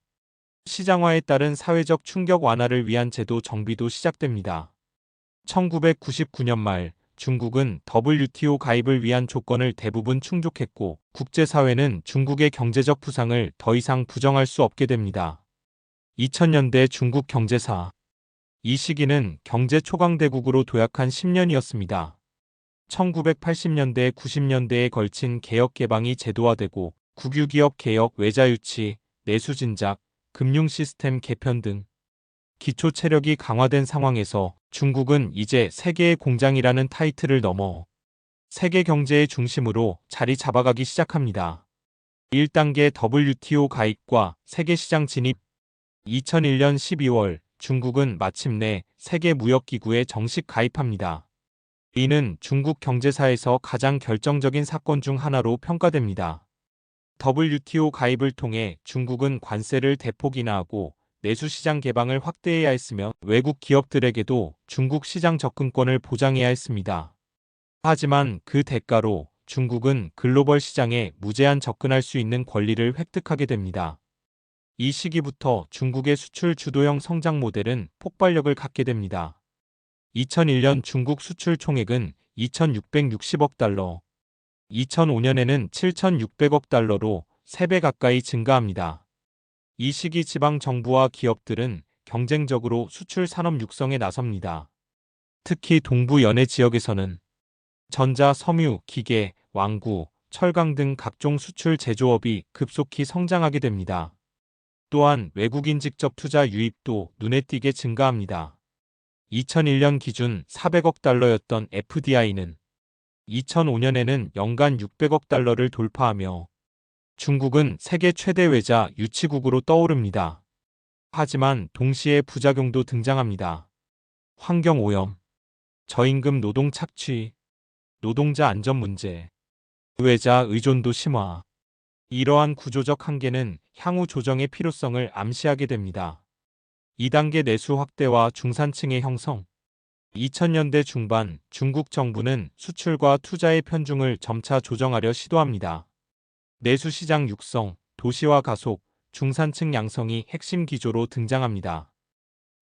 시장화에 따른 사회적 충격 완화를 위한 제도 정비도 시작됩니다. 1999년 말 중국은 WTO 가입을 위한 조건을 대부분 충족했고 국제사회는 중국의 경제적 부상을 더 이상 부정할 수 없게 됩니다. 2000년대 중국 경제사. 이 시기는 경제 초강대국으로 도약한 10년이었습니다. 1980년대 90년대에 걸친 개혁 개방이 제도화되고 국유기업 개혁, 외자 유치, 내수 진작, 금융 시스템 개편 등 기초 체력이 강화된 상황에서 중국은 이제 세계의 공장이라는 타이틀을 넘어 세계 경제의 중심으로 자리 잡아가기 시작합니다. 1단계 WTO 가입과 세계시장 진입. 2001년 12월 중국은 마침내 세계무역기구에 정식 가입합니다. 이는 중국 경제사에서 가장 결정적인 사건 중 하나로 평가됩니다. WTO 가입을 통해 중국은 관세를 대폭 인하하고 내수시장 개방을 확대해야 했으며 외국 기업들에게도 중국 시장 접근권을 보장해야 했습니다. 하지만 그 대가로 중국은 글로벌 시장에 무제한 접근할 수 있는 권리를 획득하게 됩니다. 이 시기부터 중국의 수출 주도형 성장 모델은 폭발력을 갖게 됩니다. 2001년 중국 수출 총액은 2,660억 달러, 2005년에는 7,600억 달러로 3배 가까이 증가합니다. 이 시기 지방 정부와 기업들은 경쟁적으로 수출 산업 육성에 나섭니다. 특히 동부 연해 지역에서는 전자, 섬유, 기계, 완구, 철강 등 각종 수출 제조업이 급속히 성장하게 됩니다. 또한 외국인 직접 투자 유입도 눈에 띄게 증가합니다. 2001년 기준 400억 달러였던 FDI는 2005년에는 연간 600억 달러를 돌파하며 중국은 세계 최대 외자 유치국으로 떠오릅니다. 하지만 동시에 부작용도 등장합니다. 환경오염, 저임금 노동 착취, 노동자 안전 문제, 외자 의존도 심화. 이러한 구조적 한계는 향후 조정의 필요성을 암시하게 됩니다. 2단계 내수 확대와 중산층의 형성. 2000년대 중반 중국 정부는 수출과 투자의 편중을 점차 조정하려 시도합니다. 내수 시장 육성, 도시화 가속, 중산층 양성이 핵심 기조로 등장합니다.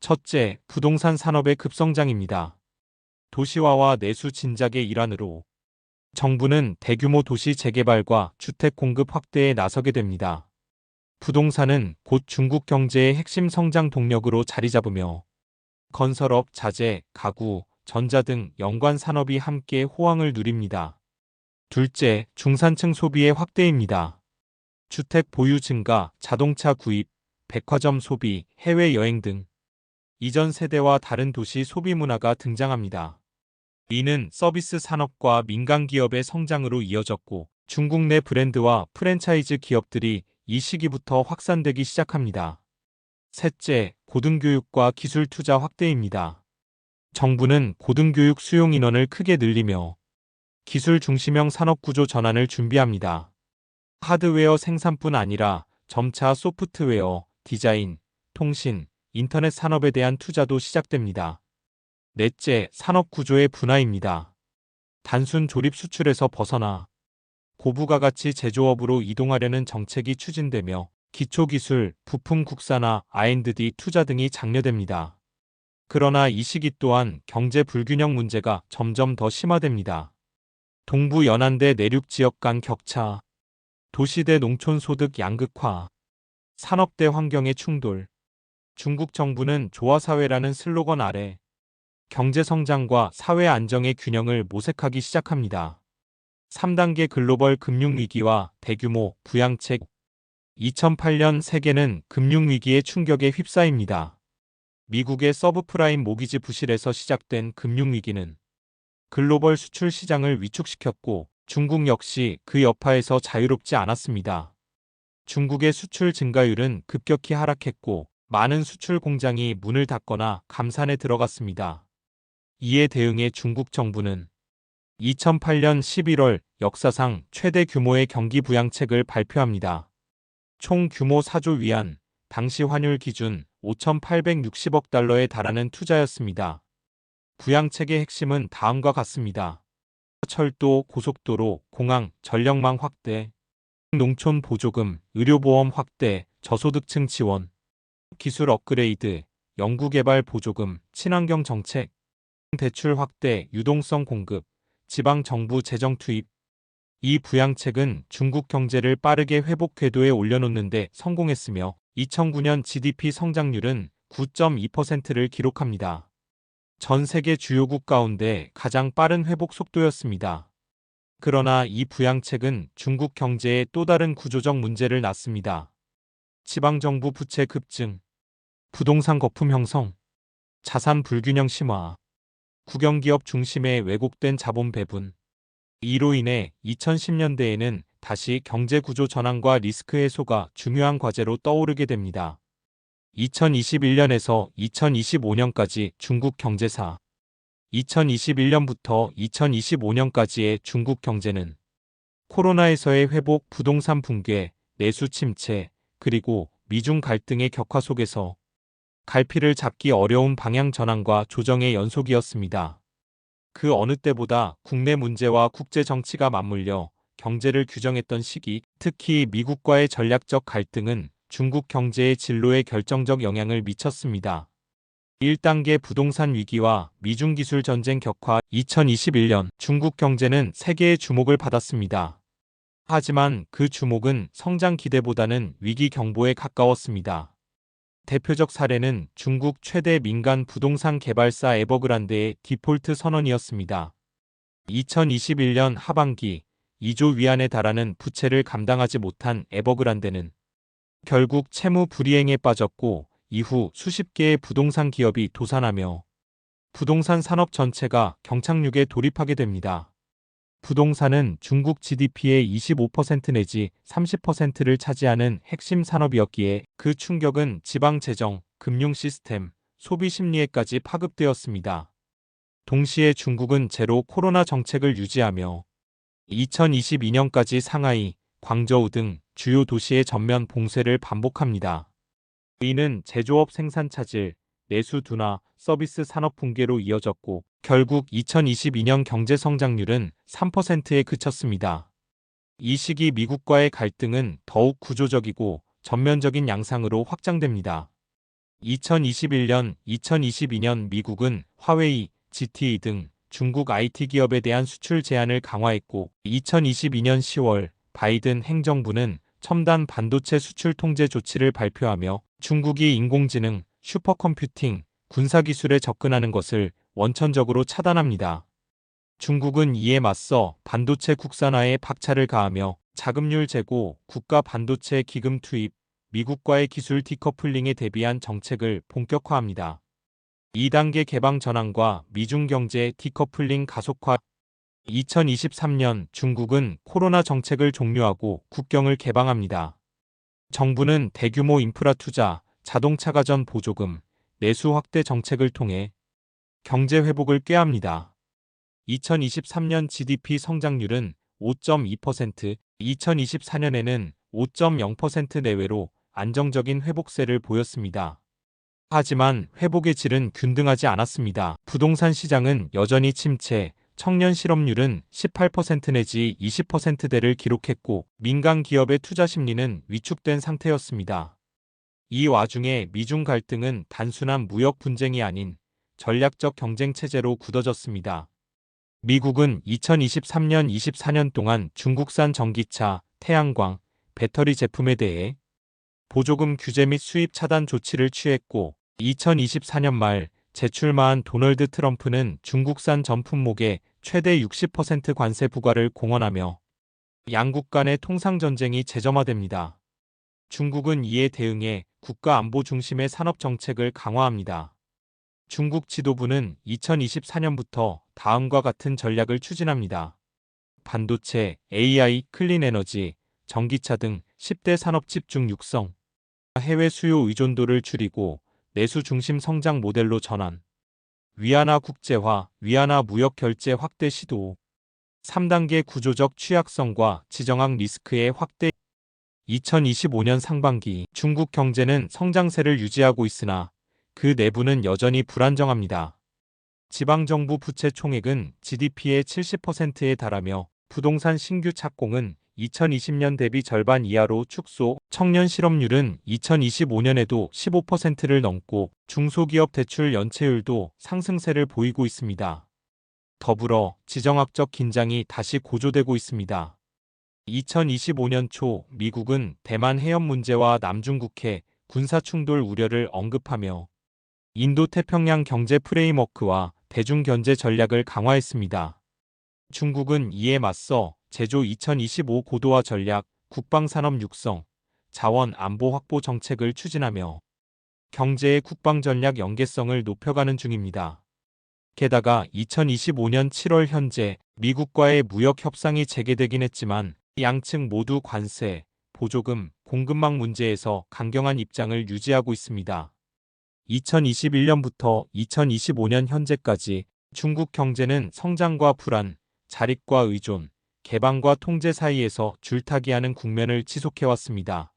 첫째, 부동산 산업의 급성장입니다. 도시화와 내수 진작의 일환으로 정부는 대규모 도시 재개발과 주택 공급 확대에 나서게 됩니다. 부동산은 곧 중국 경제의 핵심 성장 동력으로 자리 잡으며 건설업, 자재, 가구, 전자 등 연관 산업이 함께 호황을 누립니다. 둘째, 중산층 소비의 확대입니다. 주택 보유 증가, 자동차 구입, 백화점 소비, 해외여행 등 이전 세대와 다른 도시 소비 문화가 등장합니다. 이는 서비스 산업과 민간 기업의 성장으로 이어졌고 중국 내 브랜드와 프랜차이즈 기업들이 이 시기부터 확산되기 시작합니다. 셋째, 고등교육과 기술 투자 확대입니다. 정부는 고등교육 수용 인원을 크게 늘리며 기술 중심형 산업구조 전환을 준비합니다. 하드웨어 생산뿐 아니라 점차 소프트웨어, 디자인, 통신, 인터넷 산업에 대한 투자도 시작됩니다. 넷째, 산업구조의 분화입니다. 단순 조립 수출에서 벗어나 고부가가치 제조업으로 이동하려는 정책이 추진되며 기초기술, 부품 국산화, R&D 투자 등이 장려됩니다. 그러나 이 시기 또한 경제 불균형 문제가 점점 더 심화됩니다. 동부 연안대 내륙 지역 간 격차, 도시대 농촌 소득 양극화, 산업대 환경의 충돌. 중국 정부는 조화사회라는 슬로건 아래 경제성장과 사회 안정의 균형을 모색하기 시작합니다. 3단계 글로벌 금융위기와 대규모 부양책. 2008년 세계는 금융위기의 충격에 휩싸입니다. 미국의 서브프라임 모기지 부실에서 시작된 금융위기는 글로벌 수출 시장을 위축시켰고 중국 역시 그 여파에서 자유롭지 않았습니다. 중국의 수출 증가율은 급격히 하락했고 많은 수출 공장이 문을 닫거나 감산에 들어갔습니다. 이에 대응해 중국 정부는 2008년 11월 역사상 최대 규모의 경기 부양책을 발표합니다. 총 규모 4조 위안, 당시 환율 기준 5,860억 달러에 달하는 투자였습니다. 부양책의 핵심은 다음과 같습니다. 철도, 고속도로, 공항, 전력망 확대, 농촌 보조금, 의료보험 확대, 저소득층 지원, 기술 업그레이드, 연구개발 보조금, 친환경 정책, 대출 확대, 유동성 공급, 지방 정부 재정 투입. 이 부양책은 중국 경제를 빠르게 회복 궤도에 올려놓는 데 성공했으며 2009년 GDP 성장률은 9.2%를 기록합니다. 전 세계 주요국 가운데 가장 빠른 회복 속도였습니다. 그러나 이 부양책은 중국 경제에 또 다른 구조적 문제를 낳습니다. 지방정부 부채 급증, 부동산 거품 형성, 자산 불균형 심화, 국영기업 중심의 왜곡된 자본 배분. 이로 인해 2010년대에는 다시 경제구조 전환과 리스크 해소가 중요한 과제로 떠오르게 됩니다. 2021년에서 2025년까지 중국 경제사 2021년부터 2025년까지의 중국 경제는 코로나에서의 회복, 부동산 붕괴, 내수 침체, 그리고 미중 갈등의 격화 속에서 갈피를 잡기 어려운 방향 전환과 조정의 연속이었습니다. 그 어느 때보다 국내 문제와 국제 정치가 맞물려 경제를 규정했던 시기, 특히 미국과의 전략적 갈등은 중국 경제의 진로에 결정적 영향을 미쳤습니다. 1단계 부동산 위기와 미중 기술 전쟁 격화. 2021년 중국 경제는 세계의 주목을 받았습니다. 하지만 그 주목은 성장 기대보다는 위기 경보에 가까웠습니다. 대표적 사례는 중국 최대 민간 부동산 개발사 에버그란데의 디폴트 선언이었습니다. 2021년 하반기 2조 위안에 달하는 부채를 감당하지 못한 에버그란데는 결국 채무 불이행에 빠졌고 이후 수십 개의 부동산 기업이 도산하며 부동산 산업 전체가 경착륙에 돌입하게 됩니다. 부동산은 중국 GDP의 25% 내지 30%를 차지하는 핵심 산업이었기에 그 충격은 지방 재정, 금융 시스템, 소비 심리에까지 파급되었습니다. 동시에 중국은 제로 코로나 정책을 유지하며 2022년까지 상하이, 광저우 등 주요 도시의 전면 봉쇄를 반복합니다. 이는 제조업 생산 차질, 내수 둔화, 서비스 산업 붕괴로 이어졌고 결국 2022년 경제 성장률은 3%에 그쳤습니다. 이 시기 미국과의 갈등은 더욱 구조적이고 전면적인 양상으로 확장됩니다. 2021년, 2022년 미국은 화웨이, ZTE 등 중국 IT 기업에 대한 수출 제한을 강화했고 2022년 10월 바이든 행정부는 첨단 반도체 수출 통제 조치를 발표하며 중국이 인공지능, 슈퍼컴퓨팅, 군사기술에 접근하는 것을 원천적으로 차단합니다. 중국은 이에 맞서 반도체 국산화에 박차를 가하며 자금률 제고, 국가 반도체 기금 투입, 미국과의 기술 디커플링에 대비한 정책을 본격화합니다. 2단계 개방 전환과 미중 경제 디커플링 가속화. 2023년 중국은 코로나 정책을 종료하고 국경을 개방합니다. 정부는 대규모 인프라 투자, 자동차 가전 보조금, 내수 확대 정책을 통해 경제 회복을 꾀합니다. 2023년 GDP 성장률은 5.2%, 2024년에는 5.0% 내외로 안정적인 회복세를 보였습니다. 하지만 회복의 질은 균등하지 않았습니다. 부동산 시장은 여전히 침체, 청년 실업률은 18% 내지 20%대를 기록했고 민간 기업의 투자 심리는 위축된 상태였습니다. 이 와중에 미중 갈등은 단순한 무역 분쟁이 아닌 전략적 경쟁 체제로 굳어졌습니다. 미국은 2023년 24년 동안 중국산 전기차, 태양광, 배터리 제품에 대해 보조금 규제 및 수입 차단 조치를 취했고 2024년 말 재출마한 도널드 트럼프는 중국산 전 품목에 최대 60% 관세 부과를 공언하며 양국 간의 통상 전쟁이 재점화됩니다. 중국은 이에 대응해 국가 안보 중심의 산업 정책을 강화합니다. 중국 지도부는 2024년부터 다음과 같은 전략을 추진합니다. 반도체, AI, 클린 에너지, 전기차 등 10대 산업 집중 육성, 해외 수요 의존도를 줄이고 내수 중심 성장 모델로 전환, 위안화 국제화, 위안화 무역 결제 확대 시도, 3단계 구조적 취약성과 지정학 리스크의 확대. 2025년 상반기 중국 경제는 성장세를 유지하고 있으나 그 내부는 여전히 불안정합니다. 지방정부 부채 총액은 GDP의 70%에 달하며 부동산 신규 착공은 2020년 대비 절반 이하로 축소, 청년 실업률은 2025년에도 15%를 넘고 중소기업 대출 연체율도 상승세를 보이고 있습니다. 더불어 지정학적 긴장이 다시 고조되고 있습니다. 2025년 초 미국은 대만 해협 문제와 남중국해 군사 충돌 우려를 언급하며 인도태평양 경제 프레임워크와 대중경제 전략을 강화했습니다. 중국은 이에 맞서 제조 2025 고도화 전략, 국방산업 육성, 자원 안보 확보 정책을 추진하며 경제의 국방전략 연계성을 높여가는 중입니다. 게다가 2025년 7월 현재 미국과의 무역 협상이 재개되긴 했지만 양측 모두 관세, 보조금, 공급망 문제에서 강경한 입장을 유지하고 있습니다. 2021년부터 2025년 현재까지 중국 경제는 성장과 불안, 자립과 의존, 개방과 통제 사이에서 줄타기하는 국면을 지속해왔습니다.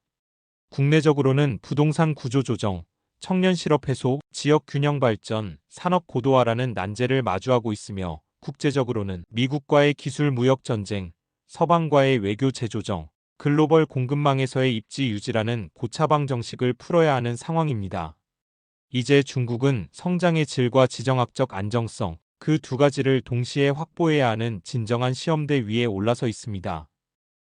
국내적으로는 부동산 구조 조정, 청년 실업 해소, 지역 균형 발전, 산업 고도화라는 난제를 마주하고 있으며 국제적으로는 미국과의 기술 무역 전쟁, 서방과의 외교 재조정, 글로벌 공급망에서의 입지 유지라는 고차방 정식을 풀어야 하는 상황입니다. 이제 중국은 성장의 질과 지정학적 안정성, 그 두 가지를 동시에 확보해야 하는 진정한 시험대 위에 올라서 있습니다.